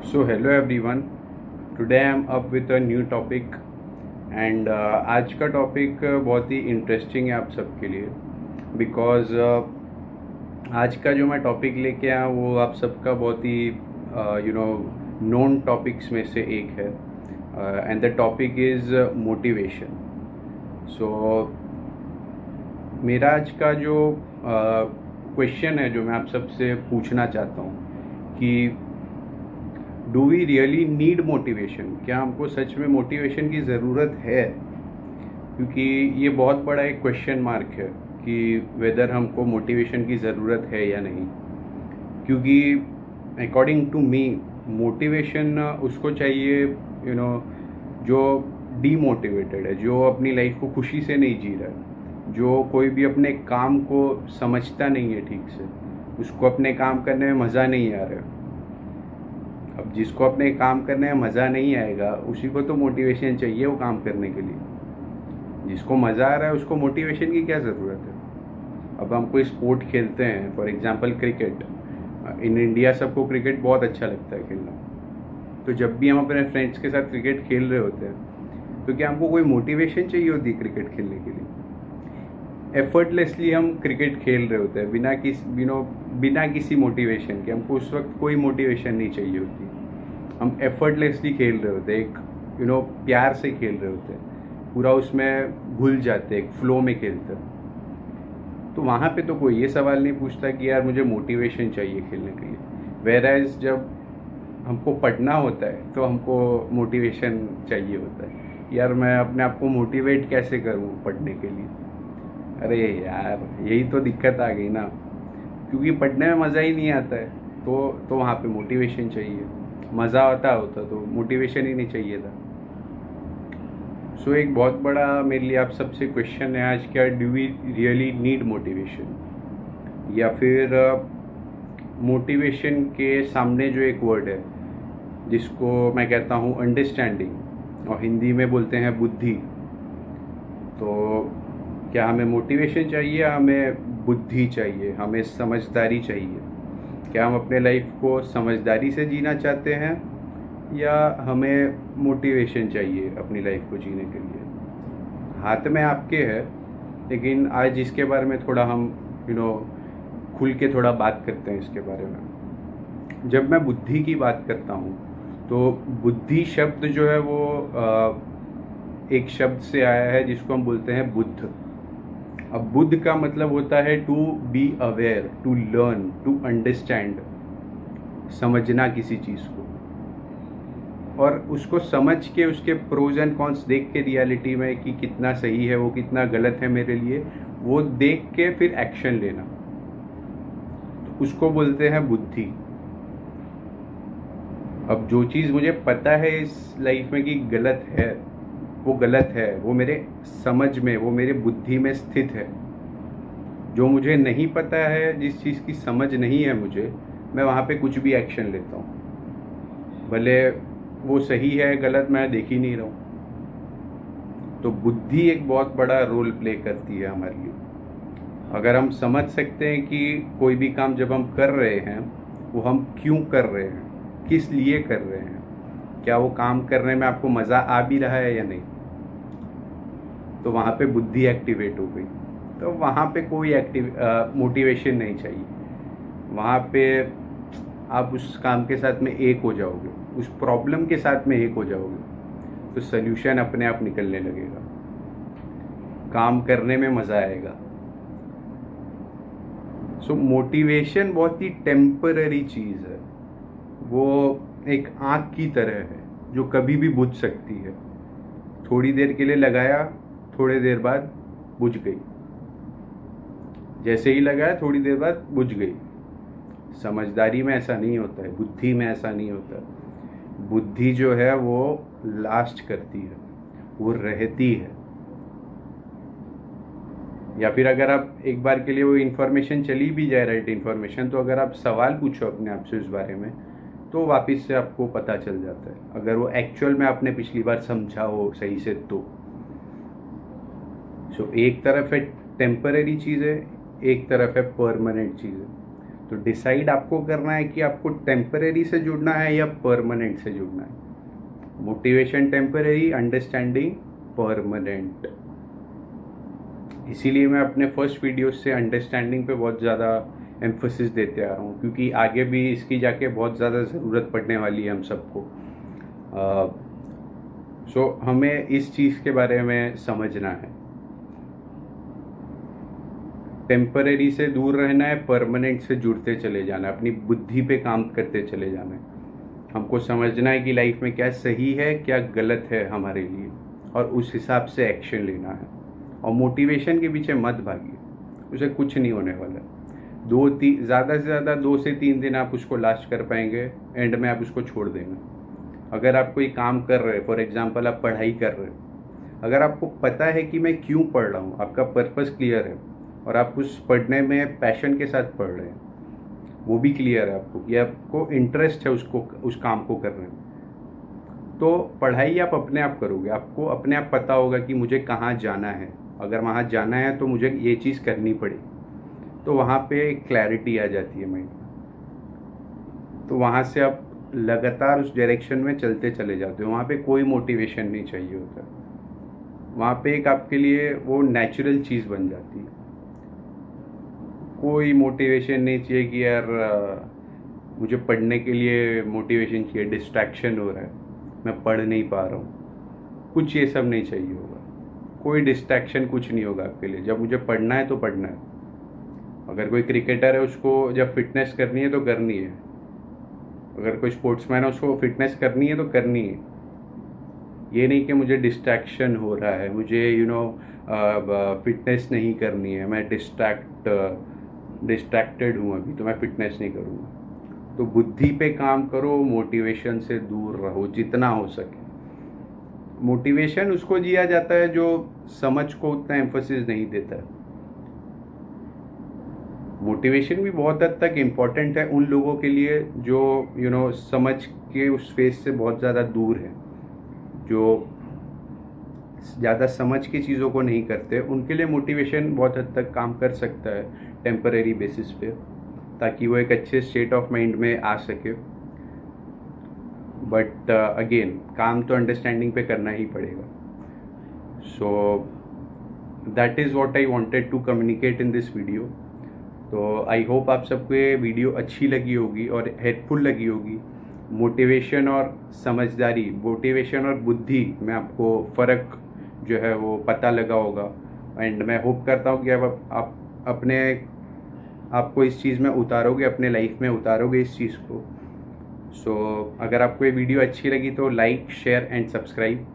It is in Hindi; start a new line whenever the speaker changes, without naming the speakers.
So hello everyone. Today I am up with a new topic and आज का टॉपिक बहुत ही इंटरेस्टिंग है आप सबके लिए बिकॉज़ आज का जो मैं टॉपिक लेके आया वो आप सबका बहुत ही नोन टॉपिक्स में से एक है and the topic is motivation. So मेरा आज का जो क्वेश्चन है जो मैं आप सबसे पूछना चाहता हूँ कि do we really need motivation. क्या हमको सच में मोटिवेशन की ज़रूरत है? क्योंकि ये बहुत बड़ा एक क्वेश्चन मार्क है कि वेदर हमको मोटिवेशन की ज़रूरत है या नहीं. क्योंकि अकॉर्डिंग टू मी मोटिवेशन उसको चाहिए जो डीमोटिवेटेड है, जो अपनी लाइफ को खुशी से नहीं जी रहा है, जो कोई भी अपने काम को समझता नहीं है ठीक से, उसको अपने काम करने में मज़ा नहीं आ रहा है. अब जिसको अपने काम करने में मज़ा नहीं आएगा उसी को तो मोटिवेशन चाहिए वो काम करने के लिए. जिसको मज़ा आ रहा है उसको मोटिवेशन की क्या ज़रूरत है. अब हम कोई स्पोर्ट खेलते हैं, for example cricket. In India सबको क्रिकेट बहुत अच्छा लगता है खेलना. तो जब भी हम अपने फ्रेंड्स के साथ क्रिकेट खेल रहे होते हैं तो क्या हमको कोई मोटिवेशन चाहिए होती है क्रिकेट खेलने के लिए? एफर्टलेसली हम क्रिकेट खेल रहे होते हैं बिना किसी मोटिवेशन के. हमको उस वक्त कोई मोटिवेशन नहीं चाहिए होती. हम एफर्टलेसली खेल रहे होते हैं, एक प्यार से खेल रहे होते हैं, पूरा उसमें घुल जाते हैं, एक फ्लो में खेलते हैं. तो वहाँ पे तो कोई ये सवाल नहीं पूछता कि यार मुझे मोटिवेशन चाहिए खेलने के लिए. वेयरएज जब हमको पढ़ना होता है तो हमको मोटिवेशन चाहिए होता है. यार मैं अपने आप को मोटिवेट कैसे करूँ पढ़ने के लिए? अरे यार यही तो दिक्कत आ गई ना. क्योंकि पढ़ने में मज़ा ही नहीं आता है तो वहाँ पे मोटिवेशन चाहिए. मज़ा आता होता तो मोटिवेशन ही नहीं चाहिए था. सो एक बहुत बड़ा मेरे लिए आप सबसे क्वेश्चन है आज, क्या do we really need motivation? या फिर मोटिवेशन के सामने जो एक वर्ड है जिसको मैं कहता हूँ अंडरस्टैंडिंग, और हिंदी में बोलते हैं बुद्धि. तो क्या हमें मोटिवेशन चाहिए, हमें बुद्धि चाहिए, हमें समझदारी चाहिए? क्या हम अपने लाइफ को समझदारी से जीना चाहते हैं या हमें मोटिवेशन चाहिए अपनी लाइफ को जीने के लिए? हाथ में आपके है, लेकिन आज इसके बारे में थोड़ा हम खुल के थोड़ा बात करते हैं इसके बारे में. जब मैं बुद्धि की बात करता हूँ तो बुद्धि शब्द जो है वो एक शब्द से आया है जिसको हम बोलते हैं बुद्ध. अब बुद्ध का मतलब होता है to be aware, to learn, to understand. समझना किसी चीज़ को और उसको समझ के उसके प्रोज एंड कॉन्स देख के रियलिटी में कि कितना सही है वो, कितना गलत है मेरे लिए, वो देख के फिर एक्शन लेना, तो उसको बोलते हैं बुद्धि. अब जो चीज़ मुझे पता है इस लाइफ में कि गलत है, वो गलत है, वो मेरे समझ में, वो मेरे बुद्धि में स्थित है. जो मुझे नहीं पता है, जिस चीज़ की समझ नहीं है मुझे, मैं वहाँ पे कुछ भी एक्शन लेता हूँ, भले वो सही है गलत मैं देख ही नहीं रहा हूँ. तो बुद्धि एक बहुत बड़ा रोल प्ले करती है हमारे लिए. अगर हम समझ सकते हैं कि कोई भी काम जब हम कर रहे हैं वो हम क्यों कर रहे हैं, किस लिए कर रहे हैं, क्या वो काम करने में आपको मज़ा आ भी रहा है या नहीं, तो वहाँ पे बुद्धि एक्टिवेट हो गई. तो वहाँ पे कोई मोटिवेशन नहीं चाहिए. वहाँ पे आप उस काम के साथ में एक हो जाओगे, उस प्रॉब्लम के साथ में एक हो जाओगे, तो सल्यूशन अपने आप निकलने लगेगा, काम करने में मज़ा आएगा. सो मोटिवेशन बहुत ही टेम्पररी चीज़ है. वो एक आँख की तरह है जो कभी भी बुझ सकती है. थोड़ी देर के लिए लगाया, थोड़ी देर बाद बुझ गई. जैसे ही लगाया थोड़ी देर बाद बुझ गई. समझदारी में ऐसा नहीं होता है, बुद्धि में ऐसा नहीं होता. बुद्धि जो है वो लास्ट करती है, वो रहती है. या फिर अगर आप एक बार के लिए वो इन्फॉर्मेशन चली भी जाए, राइट इन्फॉर्मेशन, तो अगर आप सवाल पूछो अपने आप से उस बारे में तो वापस से आपको पता चल जाता है, अगर वो एक्चुअल में आपने पिछली बार समझा हो सही से तो. सो एक तरफ है टेम्पररी चीज़ है, एक तरफ है परमानेंट चीज़ है. तो डिसाइड आपको करना है कि आपको टेम्परेरी से जुड़ना है या परमानेंट से जुड़ना है। Motivation temporary, understanding permanent. इसीलिए मैं अपने फर्स्ट वीडियो से अंडरस्टैंडिंग पे बहुत ज़्यादा एम्फोसिस देते आ रहा हूँ, क्योंकि आगे भी इसकी जाके बहुत ज़्यादा ज़रूरत पड़ने वाली है हम सबको। सो हमें इस चीज़ के बारे में समझना है। टेम्परेरी से दूर रहना है, परमानेंट से जुड़ते चले जाना है, अपनी बुद्धि पे काम करते चले जाना है। हमको समझना है कि लाइफ में क्या सही है, क्या गलत है हमारे लिए, और उस हिसाब से एक्शन लेना है। और मोटिवेशन के पीछे मत भागिए, उसे कुछ नहीं होने वाला। ज़्यादा से ज़्यादा 2 से 3 दिन आप उसको लास्ट कर पाएंगे, एंड में आप उसको छोड़ देंगे। अगर आप कोई काम कर रहे हैं, फॉर एग्जांपल आप पढ़ाई कर रहे हैं, अगर आपको पता है कि मैं क्यों पढ़ रहा हूँ, आपका पर्पस क्लियर है और आप उस पढ़ने में पैशन के साथ पढ़ रहे हैं, वो भी क्लियर है आपको कि आपको इंटरेस्ट है उस काम को करने में, तो पढ़ाई आप अपने आप करोगे। आपको अपने आप पता होगा कि मुझे कहाँ जाना है। अगर वहाँ जाना है तो मुझे ये चीज़ करनी पड़ेगी, तो वहाँ पे क्लैरिटी आ जाती है माइंड में। तो वहाँ से आप लगातार उस डायरेक्शन में चलते चले जाते हो। वहाँ पे कोई मोटिवेशन नहीं चाहिए होता। वहाँ पे एक आपके लिए वो नेचुरल चीज़ बन जाती है। कोई मोटिवेशन नहीं चाहिए कि यार मुझे पढ़ने के लिए मोटिवेशन चाहिए, डिस्ट्रैक्शन हो रहा है, मैं पढ़ नहीं पा रहा हूँ, कुछ ये सब नहीं चाहिए होगा। कोई डिस्ट्रैक्शन कुछ नहीं होगा आपके लिए। जब मुझे पढ़ना है तो पढ़ना है। अगर कोई क्रिकेटर है, उसको जब फिटनेस करनी है तो करनी है। अगर कोई स्पोर्ट्समैन है, उसको फिटनेस करनी है तो करनी है। ये नहीं कि मुझे डिस्ट्रैक्शन हो रहा है, मुझे फिटनेस नहीं करनी है, मैं डिस्ट्रैक्टेड हूँ अभी, तो मैं फिटनेस नहीं करूँगा। तो बुद्धि पे काम करो, मोटिवेशन से दूर रहो जितना हो सके। मोटिवेशन उसको जिया जाता है जो समझ को उतना एम्फोसिस नहीं देता है। मोटिवेशन भी बहुत हद तक इम्पॉर्टेंट है उन लोगों के लिए जो समझ के उस फेज से बहुत ज़्यादा दूर है, जो ज़्यादा समझ की चीज़ों को नहीं करते। उनके लिए मोटिवेशन बहुत हद तक काम कर सकता है टेम्परेरी बेसिस पे, ताकि वो एक अच्छे स्टेट ऑफ माइंड में आ सके। बट अगेन काम तो अंडरस्टैंडिंग पे करना ही पड़ेगा। So that is what I wanted to communicate in this video. तो आई होप आप सबको ये वीडियो अच्छी लगी होगी और हेल्पफुल लगी होगी। मोटिवेशन और समझदारी, मोटिवेशन और बुद्धि में आपको फ़र्क जो है वो पता लगा होगा। एंड मैं होप करता हूँ कि आप अपने आपको इस चीज़ में उतारोगे, अपने लाइफ में उतारोगे इस चीज़ को। सो अगर आपको ये वीडियो अच्छी लगी तो लाइक, शेयर एंड सब्सक्राइब।